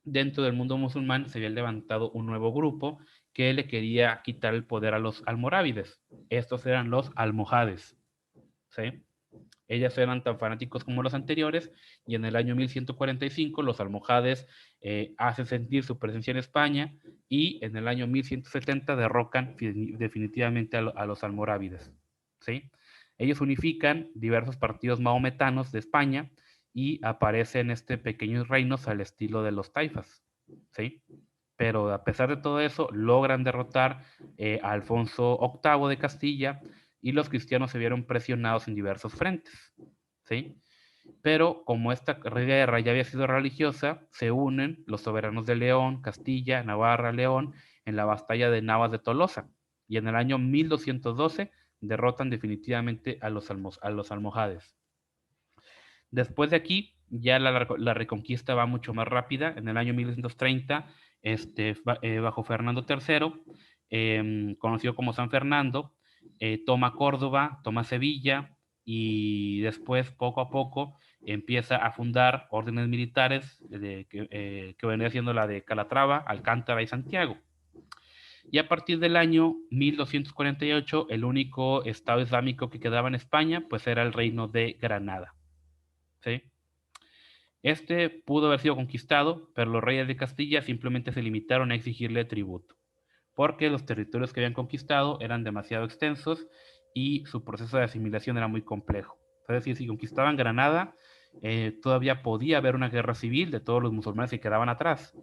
dentro del mundo musulmán se había levantado un nuevo grupo que le quería quitar el poder a los almorávides. Estos eran los almohades, ¿sí? Ellas eran tan fanáticos como los anteriores y en el año 1145 los almohades hacen sentir su presencia en España y en el año 1170 derrocan definitivamente a los almorávides, ¿sí? Ellos unifican diversos partidos mahometanos de España y aparecen pequeños reinos al estilo de los taifas, ¿sí? Pero a pesar de todo eso, logran derrotar a Alfonso VIII de Castilla y los cristianos se vieron presionados en diversos frentes, ¿sí? Pero como esta guerra ya había sido religiosa, se unen los soberanos de León, Castilla, Navarra, León, en la batalla de Navas de Tolosa, y en el año 1212 derrotan definitivamente a los almohades. Después de aquí, ya la reconquista va mucho más rápida. En el año 1230, bajo Fernando III, conocido como San Fernando, toma Córdoba, toma Sevilla y después, poco a poco, empieza a fundar órdenes militares que venía siendo la de Calatrava, Alcántara y Santiago. Y a partir del año 1248, el único estado islámico que quedaba en España, pues era el reino de Granada, ¿sí? Este pudo haber sido conquistado, pero los reyes de Castilla simplemente se limitaron a exigirle tributo, porque los territorios que habían conquistado eran demasiado extensos y su proceso de asimilación era muy complejo. Es decir, si conquistaban Granada, todavía podía haber una guerra civil de todos los musulmanes que quedaban atrás,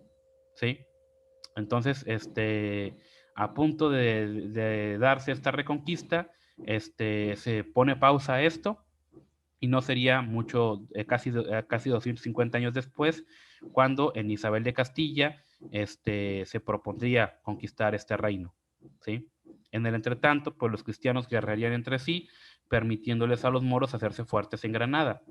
¿sí? Entonces, a punto de darse esta reconquista, se pone pausa a esto y no sería mucho, casi 250 años después, cuando en Isabel de Castilla se propondría conquistar este reino, ¿sí? En el entretanto, pues los cristianos guerrearían entre sí, permitiéndoles a los moros hacerse fuertes en Granada.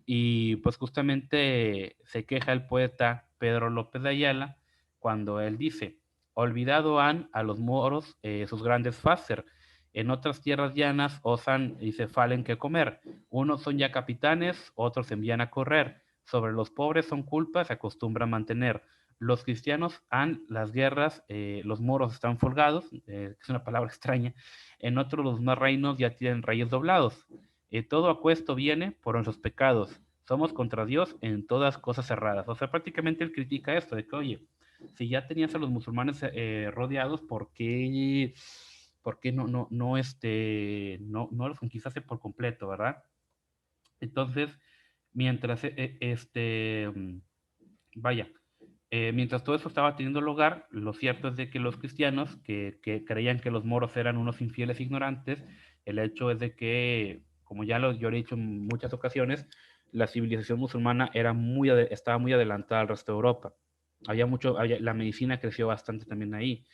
Y pues justamente se queja el poeta Pedro López de Ayala cuando él dice, olvidado han a los moros sus grandes facer, en otras tierras llanas osan y se falen que comer, unos son ya capitanes, otros envían a correr, sobre los pobres son culpas, se acostumbran mantener, los cristianos han las guerras, los moros están folgados, es una palabra extraña, en otros los más reinos ya tienen reyes doblados, todo aquesto viene por nuestros pecados. Somos contra Dios en todas cosas cerradas. O sea, prácticamente él critica esto, de que, oye, si ya tenías a los musulmanes rodeados, ¿por qué no los conquistaste por completo, verdad? Entonces, mientras, vaya, mientras todo eso estaba teniendo lugar, lo cierto es de que los cristianos, que creían que los moros eran unos infieles ignorantes, el hecho es de que, como yo lo he dicho en muchas ocasiones, la civilización musulmana estaba muy adelantada al resto de Europa. La medicina creció bastante también ahí.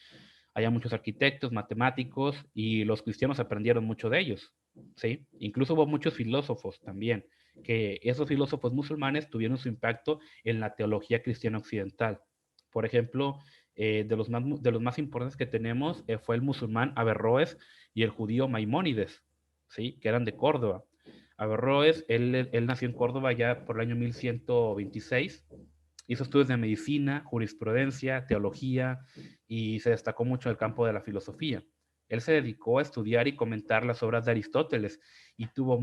Había muchos arquitectos, matemáticos, y los cristianos aprendieron mucho de ellos, ¿sí? Incluso hubo muchos filósofos también, que esos filósofos musulmanes tuvieron su impacto en la teología cristiana occidental. Por ejemplo, de los más importantes que tenemos fue el musulmán Averroes y el judío Maimónides, ¿sí? Que eran de Córdoba. Averroes, él nació en Córdoba ya por el año 1126, hizo estudios de medicina, jurisprudencia, teología y se destacó mucho en el campo de la filosofía. Él se dedicó a estudiar y comentar las obras de Aristóteles y tuvo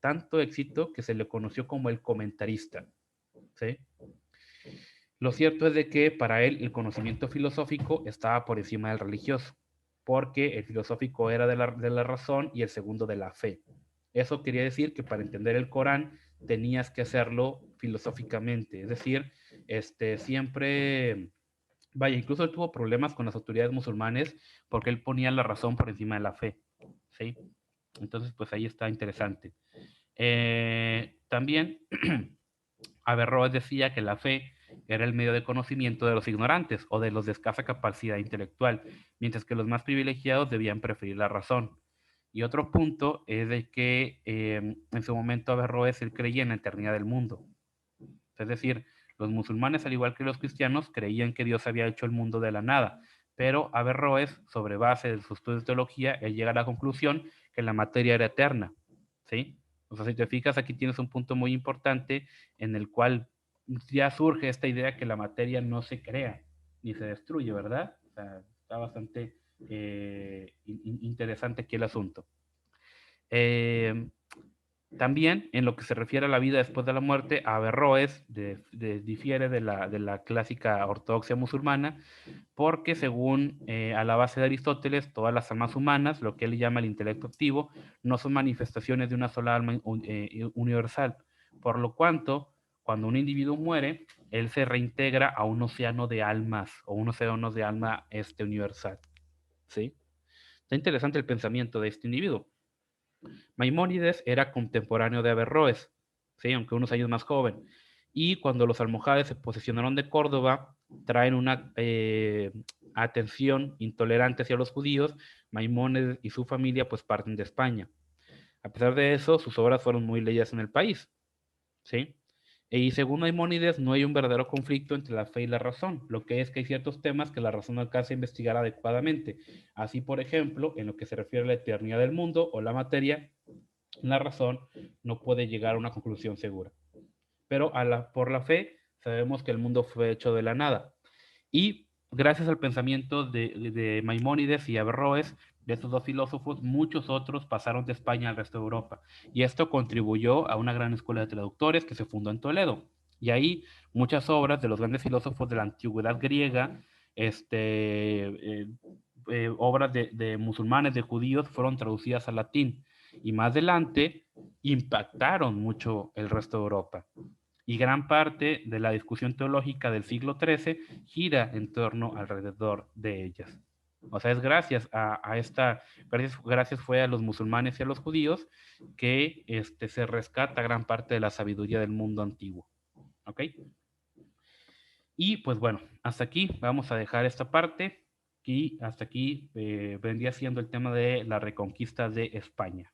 tanto éxito que se le conoció como el comentarista, ¿sí? Lo cierto es de que para él el conocimiento filosófico estaba por encima del religioso, porque el filosófico era de la razón y el segundo de la fe. Eso quería decir que para entender el Corán tenías que hacerlo filosóficamente, es decir, siempre, vaya, incluso él tuvo problemas con las autoridades musulmanes porque él ponía la razón por encima de la fe, ¿sí? Entonces, pues ahí está interesante. También Averroes decía que la fe era el medio de conocimiento de los ignorantes o de los de escasa capacidad intelectual, mientras que los más privilegiados debían preferir la razón. Y otro punto es de que en su momento Averroes él creía en la eternidad del mundo. Es decir, los musulmanes, al igual que los cristianos, creían que Dios había hecho el mundo de la nada, pero Averroes, sobre base de sus estudios de teología, él llega a la conclusión que la materia era eterna, ¿sí? O sea, si te fijas, aquí tienes un punto muy importante en el cual ya surge esta idea que la materia no se crea ni se destruye, ¿verdad? O sea, está bastante interesante aquí el asunto. Eh, También, en lo que se refiere a la vida después de la muerte, Averroes difiere de la clásica ortodoxia musulmana, porque según a la base de Aristóteles, todas las almas humanas, lo que él llama el intelecto activo, no son manifestaciones de una sola alma universal, por lo cuanto, cuando un individuo muere, él se reintegra a un océano de almas o un océano de alma universal, ¿sí? Está interesante el pensamiento de este individuo. Maimónides era contemporáneo de Averroes, ¿sí? Aunque unos años más joven. Y cuando los almohades se posesionaron de Córdoba, traen una atención intolerante hacia los judíos, Maimónides y su familia pues parten de España. A pesar de eso, sus obras fueron muy leídas en el país, ¿sí? Y según Maimónides, no hay un verdadero conflicto entre la fe y la razón, lo que es que hay ciertos temas que la razón no alcanza a investigar adecuadamente. Así, por ejemplo, en lo que se refiere a la eternidad del mundo o la materia, la razón no puede llegar a una conclusión segura. Pero por la fe sabemos que el mundo fue hecho de la nada. Y gracias al pensamiento de Maimónides y Averroes, de estos dos filósofos, muchos otros pasaron de España al resto de Europa. Y esto contribuyó a una gran escuela de traductores que se fundó en Toledo. Y ahí muchas obras de los grandes filósofos de la antigüedad griega, obras de musulmanes, de judíos, fueron traducidas al latín. Y más adelante impactaron mucho el resto de Europa y gran parte de la discusión teológica del siglo XIII gira en torno alrededor de ellas. O sea, es gracias fue a los musulmanes y a los judíos que se rescata gran parte de la sabiduría del mundo antiguo. ¿Ok? Y pues bueno, hasta aquí vamos a dejar esta parte y hasta aquí vendría siendo el tema de la reconquista de España.